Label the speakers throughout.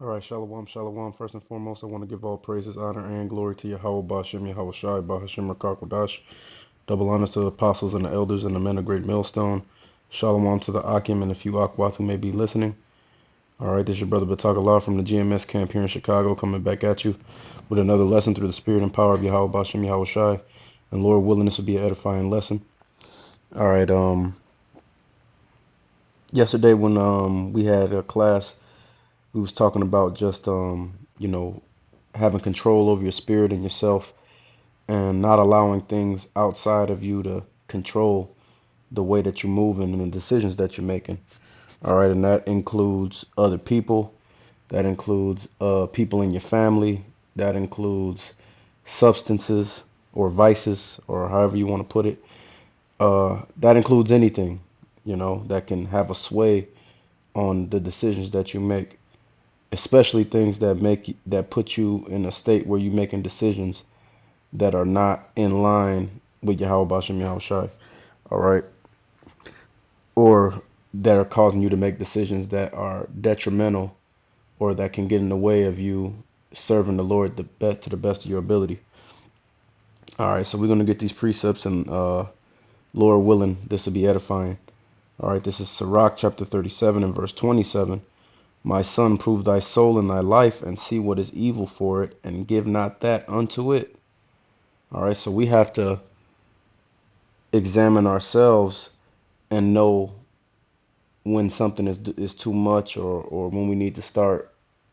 Speaker 1: All right, shalom, shalom. First and foremost, I want to give all praises, honor, and glory to Yahweh Bashem, Yahweh Shai, Bahashim Rakakwadash. Double honors to the apostles and the elders and the men of great millstone. Shalom to the Akim and the few Akwath who may be listening. All right, this is your brother Batakallah from the GMS camp here in Chicago, coming back at you with another lesson through the spirit and power of Yahweh Bashem, Yahweh Shai. And Lord willing, this will be an edifying lesson. All right, yesterday when we had a class, we was talking about just having control over your spirit and yourself and not allowing things outside of you to control the way that you're moving and the decisions that you're making. All right, and that includes other people, that includes people in your family, that includes substances or vices or however you want to put it. That includes anything, that can have a sway on the decisions that you make, especially things that put you in a state where you're making decisions that are not in line with Yahweh Bashem Yahweh Shai, all right, or that are causing you to make decisions that are detrimental or that can get in the way of you serving the Lord to the best of your ability. All right, so we're going to get these precepts, and Lord willing, this will be edifying. All right, this is Sirach chapter 37 and verse 27. My son, prove thy soul in thy life, and see what is evil for it, and give not that unto it. All right, so we have to examine ourselves and know when something is too much, or when we need to start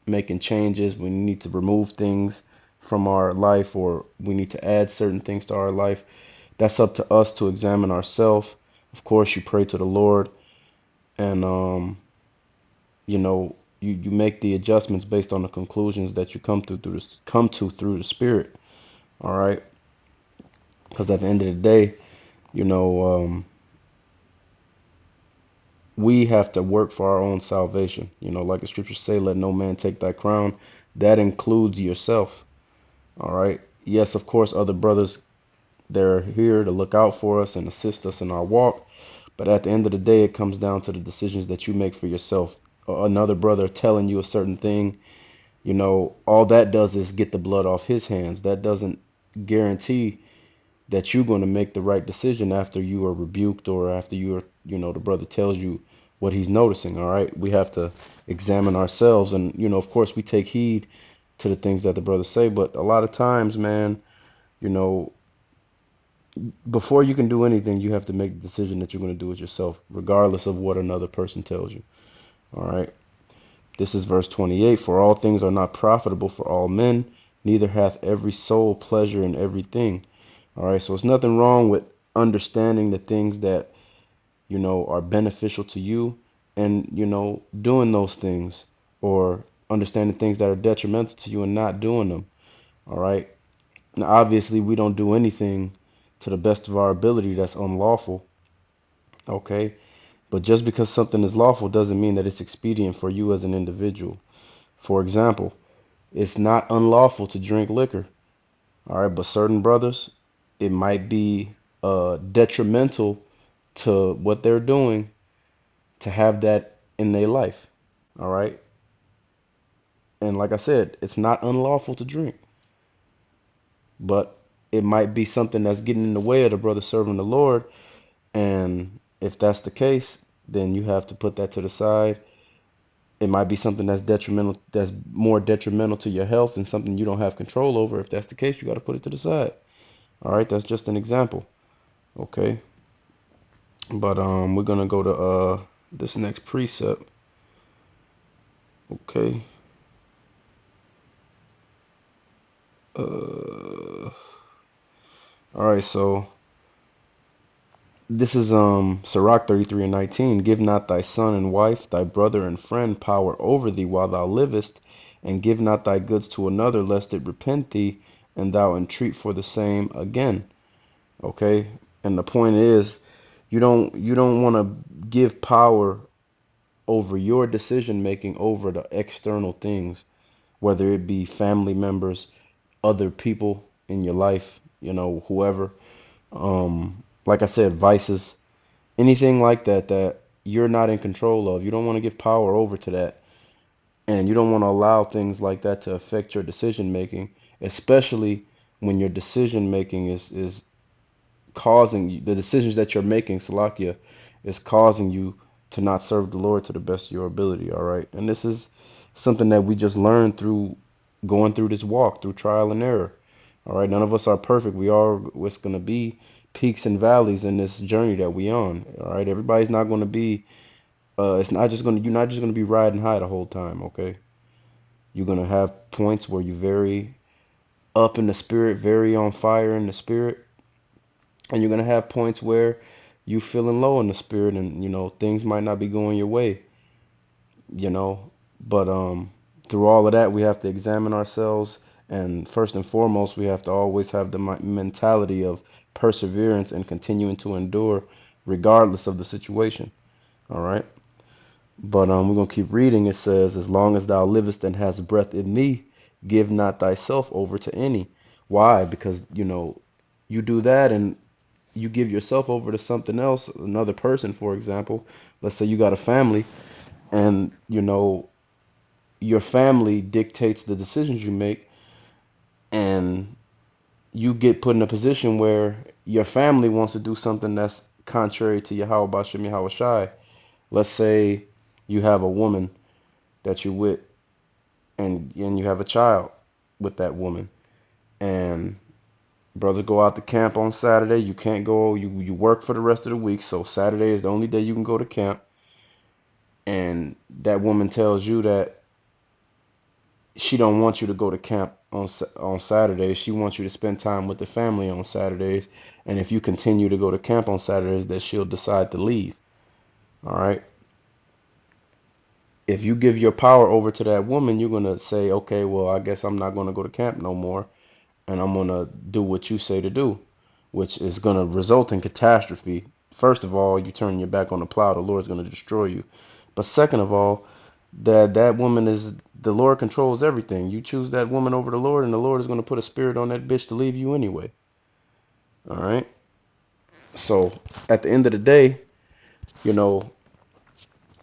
Speaker 1: making changes, we need to remove things from our life, or we need to add certain things to our life. That's up to us to examine ourselves. Of course, you pray to the Lord, and you make the adjustments based on the conclusions that you come to through the Spirit. All right, because at the end of the day, you know, we have to work for our own salvation. Like the scriptures say, let no man take thy crown. That includes yourself. All right. Yes, of course, other brothers, they're here to look out for us and assist us in our walk. But at the end of the day, it comes down to the decisions that you make for yourself. Another brother telling you a certain thing, all that does is get the blood off his hands. That doesn't guarantee that you're going to make the right decision after you are rebuked, or after the brother tells you what he's noticing. All right, we have to examine ourselves, and of course we take heed to the things that the brothers say, but a lot of times, man, you know before you can do anything, you have to make the decision that you're going to do it yourself, regardless of what another person tells you. All right, this is verse 28. For all things are not profitable for all men, neither hath every soul pleasure in everything. All right, so it's nothing wrong with understanding the things that are beneficial to you, and doing those things, or understanding things that are detrimental to you and not doing them. All right, now obviously we don't do anything to the best of our ability that's unlawful. Okay, but just because something is lawful doesn't mean that it's expedient for you as an individual. For example, it's not unlawful to drink liquor. All right, but certain brothers, it might be detrimental to what they're doing to have that in their life. All right, and like I said, it's not unlawful to drink, but it might be something that's getting in the way of the brother serving the Lord. And if that's the case, then you have to put that to the side. It might be something that's detrimental, that's more detrimental to your health, and something you don't have control over. If that's the case, you got to put it to the side. All right, that's just an example. Okay, but we're gonna go to this next precept. Okay. All right, so this is Sirach 33 and 19. Give not thy son and wife, thy brother and friend power over thee while thou livest, and give not thy goods to another, lest it repent thee, and thou entreat for the same again. Okay? And the point is, you don't want to give power over your decision making over the external things, whether it be family members, other people in your life, whoever. Like I said, vices, anything like that that you're not in control of. You don't want to give power over to that. And you don't want to allow things like that to affect your decision making, especially when your decision making is causing you, the decisions that you're making, Salakia, is causing you to not serve the Lord to the best of your ability, all right? And this is something that we just learned through going through this walk, through trial and error. All right, none of us are perfect. We are what's going to be peaks and valleys in this journey that we on. All right, everybody's not going to be. It's not just going to. You're not just going to be riding high the whole time. Okay, you're going to have points where you very up in the spirit, very on fire in the spirit, and you're going to have points where you feeling low in the spirit, and things might not be going your way. You know, but through all of that, we have to examine ourselves, and first and foremost, we have to always have the mentality of perseverance and continuing to endure regardless of the situation. All right. But we're gonna keep reading. It says, "As long as thou livest and hast breath in thee, give not thyself over to any." Why? Because you do that and you give yourself over to something else, another person, for example. Let's say you got a family, and your family dictates the decisions you make, and you get put in a position where your family wants to do something that's contrary to Yahweh Bashem Yahweh Shai. Let's say you have a woman that you're with, and you have a child with that woman, and brothers go out to camp on Saturday. You can't go. You work for the rest of the week, so Saturday is the only day you can go to camp. And that woman tells you that she don't want you to go to camp on Saturdays. She wants you to spend time with the family on Saturdays. And if you continue to go to camp on Saturdays, that she'll decide to leave. All right. If you give your power over to that woman, you're gonna say, okay, well, I guess I'm not gonna go to camp no more, and I'm gonna do what you say to do, which is gonna result in catastrophe. First of all, you turn your back on the plow, the Lord's gonna destroy you. But second of all, that woman is the Lord controls everything. You choose that woman over the Lord, and the Lord is going to put a spirit on that bitch to leave you anyway. All right. So at the end of the day, you know,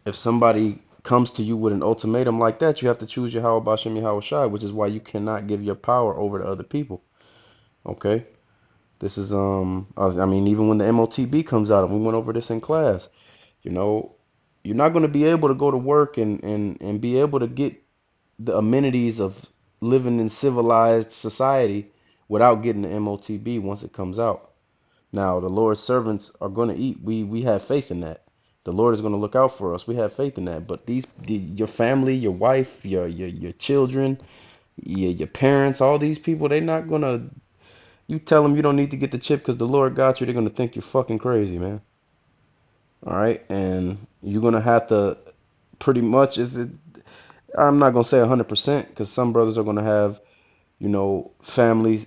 Speaker 1: if somebody comes to you with an ultimatum like that, you have to choose Yahweh Bashem Yahweh Shai, which is why you cannot give your power over to other people. Okay. This is I mean, even when the MOTB comes out, and we went over this in class, you know, you're not going to be able to go to work and be able to get the amenities of living in civilized society without getting the MOTB once it comes out. Now, the Lord's servants are going to eat. We have faith in that. The Lord is going to look out for us. We have faith in that. But your family, your wife, your children, your parents, all these people, they're not going to. You tell them you don't need to get the chip because the Lord got you. They're going to think you're fucking crazy, man. All right, and you're going to have to pretty much. Is it? I'm not gonna say 100% because some brothers are gonna have, families,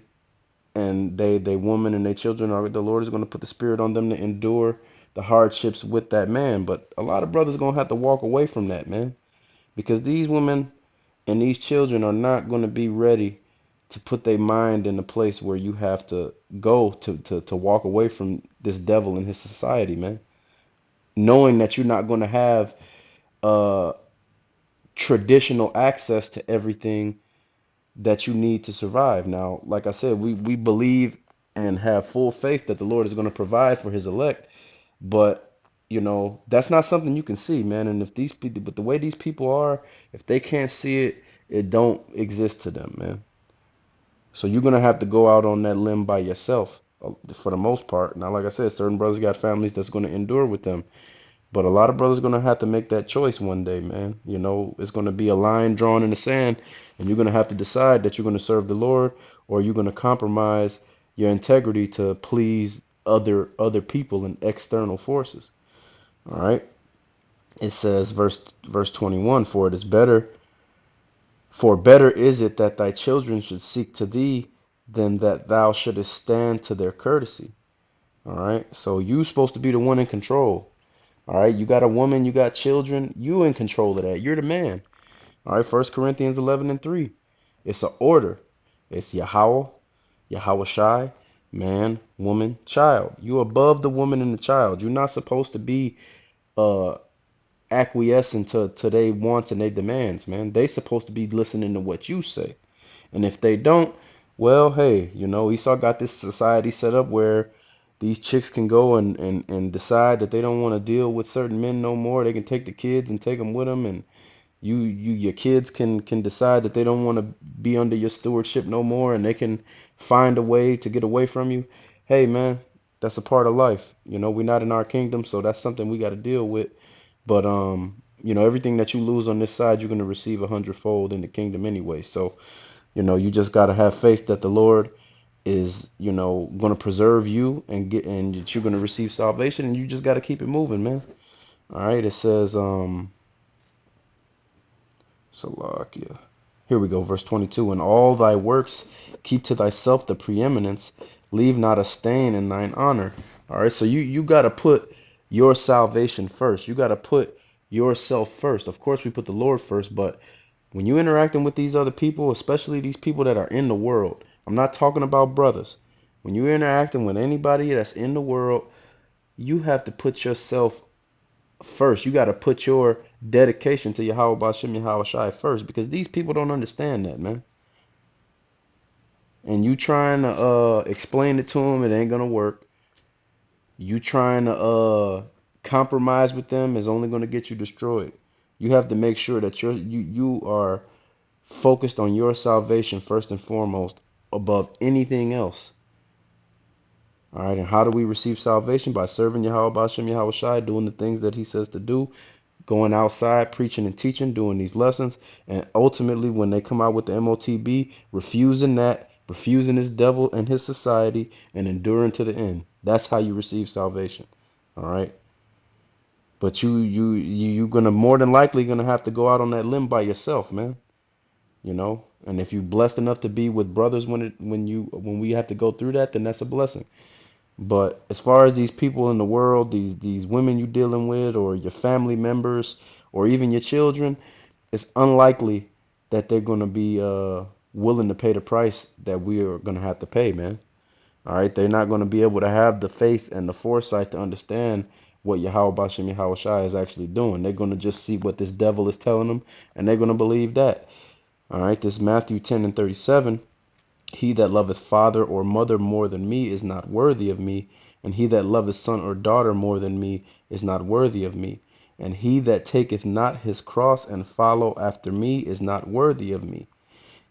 Speaker 1: and they woman and their children are the Lord is gonna put the spirit on them to endure the hardships with that man. But a lot of brothers gonna have to walk away from that, man, because these women and these children are not gonna be ready to put their mind in a place where you have to go to walk away from this devil in his society, man. Knowing that you're not gonna have uh traditional access to everything that you need to survive. Now, like I said, we believe and have full faith that the Lord is going to provide for his elect, but that's not something you can see, man. And if these people, but the way these people are, if they can't see it, it don't exist to them, man. So you're gonna have to go out on that limb by yourself for the most part. Now, like I said, certain brothers got families that's gonna endure with them. But a lot of brothers gonna have to make that choice one day, man. It's gonna be a line drawn in the sand, and you're gonna have to decide that you're gonna serve the Lord, or you're gonna compromise your integrity to please other people and external forces. All right. It says verse 21, for better is it that thy children should seek to thee than that thou shouldest stand to their courtesy. All right. So you supposed to be the one in control. All right, you got a woman, you got children, you in control of that. You're the man. All right, 1 Corinthians 11 and 3. It's an order. It's Yahweh, Yahweh Shai, man, woman, child. You're above the woman and the child. You're not supposed to be uh acquiescing to their wants and their demands, man. They supposed to be listening to what you say. And if they don't, well, hey, Esau got this society set up where these chicks can go and decide that they don't want to deal with certain men no more. They can take the kids and take them with them, and your kids can decide that they don't want to be under your stewardship no more, and they can find a way to get away from you. Hey, man, that's a part of life. We're not in our kingdom, so that's something we got to deal with. But everything that you lose on this side, you're gonna receive 100-fold in the kingdom anyway. So, you just gotta have faith that the Lord is, gonna preserve you and that you're gonna receive salvation, and you just gotta keep it moving, man. All right, it says, Salakia. Here we go, verse 22. In all thy works keep to thyself the preeminence, leave not a stain in thine honor. All right, so you got to put your salvation first. You got to put yourself first. Of course, we put the Lord first, but when you interacting with these other people, especially these people that are in the world, I'm not talking about brothers. When you're interacting with anybody that's in the world, you have to put yourself first. You got to put your dedication to Yahweh Bashem Yahweh Shai first, because these people don't understand that, man. And you trying to explain it to them, it ain't gonna work. You trying to compromise with them is only gonna get you destroyed. You have to make sure that you are focused on your salvation first and foremost above anything else. All right, and how do we receive salvation? By serving Yahweh Bashem Yahweh Shai, doing the things that he says to do, going outside, preaching and teaching, doing these lessons, and ultimately when they come out with the MOTB, refusing that, refusing this devil and his society, and enduring to the end. That's how you receive salvation. All right. But you're gonna more than likely gonna have to go out on that limb by yourself, man. And if you're blessed enough to be with brothers when we have to go through that, then that's a blessing. But as far as these people in the world, these women you're dealing with, or your family members, or even your children, it's unlikely that they're going to be willing to pay the price that we are going to have to pay, man. All right, they're not going to be able to have the faith and the foresight to understand what Yahweh Bashem Yahweh Shai is actually doing. They're going to just see what this devil is telling them, and they're going to believe that. All right, this Matthew 10:37. He that loveth father or mother more than me is not worthy of me, and he that loveth son or daughter more than me is not worthy of me. And he that taketh not his cross and follow after me is not worthy of me.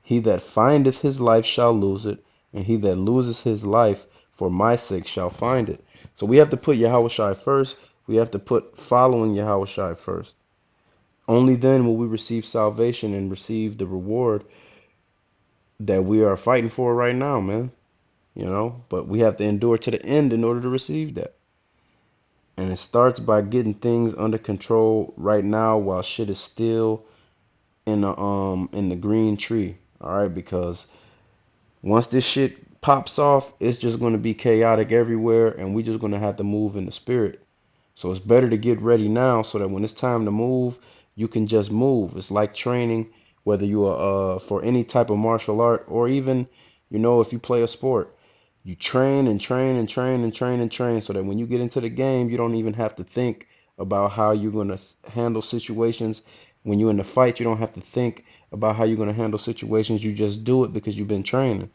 Speaker 1: He that findeth his life shall lose it, and he that loses his life for my sake shall find it. So we have to put Yahweh Shai first. We have to put following Yahweh Shai first. Only then will we receive salvation and receive the reward that we are fighting for right now, man. But we have to endure to the end in order to receive that. And it starts by getting things under control right now while shit is still in the green tree. All right, because once this shit pops off, it's just going to be chaotic everywhere, and we just going to have to move in the spirit. So it's better to get ready now so that when it's time to move, you can just move. It's like training, whether you are for any type of martial art, or even, if you play a sport. You train and train and train and train and train so that when you get into the game, you don't even have to think about how you're going to handle situations. When you're in the fight, you don't have to think about how you're going to handle situations. You just do it because you've been training.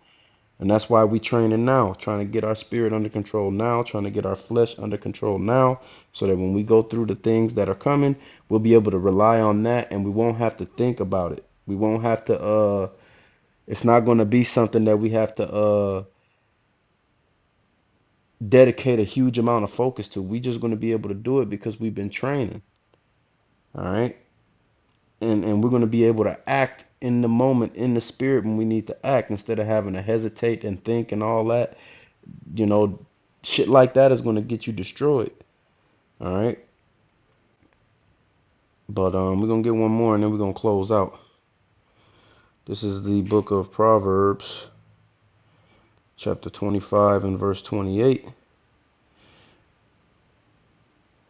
Speaker 1: And that's why we training now, trying to get our spirit under control now, trying to get our flesh under control now, so that when we go through the things that are coming, we'll be able to rely on that, and we won't have to think about it. We won't have to it's not going to be something that we have to dedicate a huge amount of focus to. We just going to be able to do it because we've been training. All right. And we're going to be able to act in the moment, in the spirit, when we need to act, instead of having to hesitate and think and all that. You know, shit like that is going to get you destroyed. All right. But we're going to get one more and then we're going to close out. This is the book of Proverbs, chapter 25 and verse 28.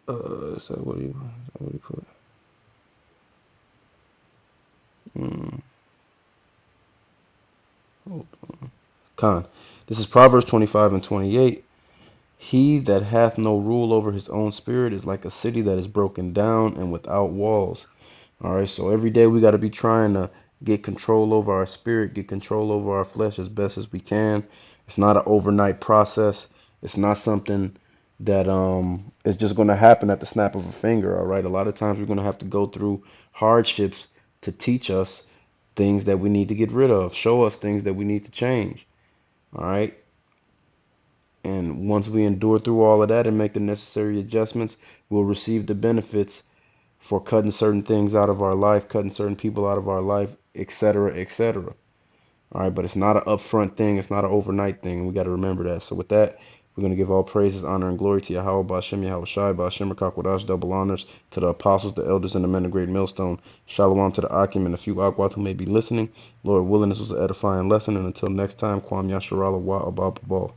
Speaker 1: Is that what he put? Hold on. Con. This is Proverbs 25 and 28. He that hath no rule over his own spirit is like a city that is broken down and without walls. All right, so every day we got to be trying to get control over our spirit, get control over our flesh as best as we can. It's not an overnight process. It's not something that is just going to happen at the snap of a finger. All right, a lot of times we're going to have to go through hardships to teach us things that we need to get rid of, show us things that we need to change. All right, and once we endure through all of that and make the necessary adjustments, we'll receive the benefits for cutting certain things out of our life, cutting certain people out of our life, etc., etc. All right, but it's not an upfront thing. It's not an overnight thing. We got to remember that. So with that, we're going to give all praises, honor, and glory to Yahweh, Bashem, Yahweh Shai, Bashem, Rakakwadash, double honors to the apostles, the elders, and the men of great millstone. Shalom to the Akim and the few Akwat who may be listening. Lord willing, this was an edifying lesson. And until next time, Kwam Yasharala Wa Abba Babal.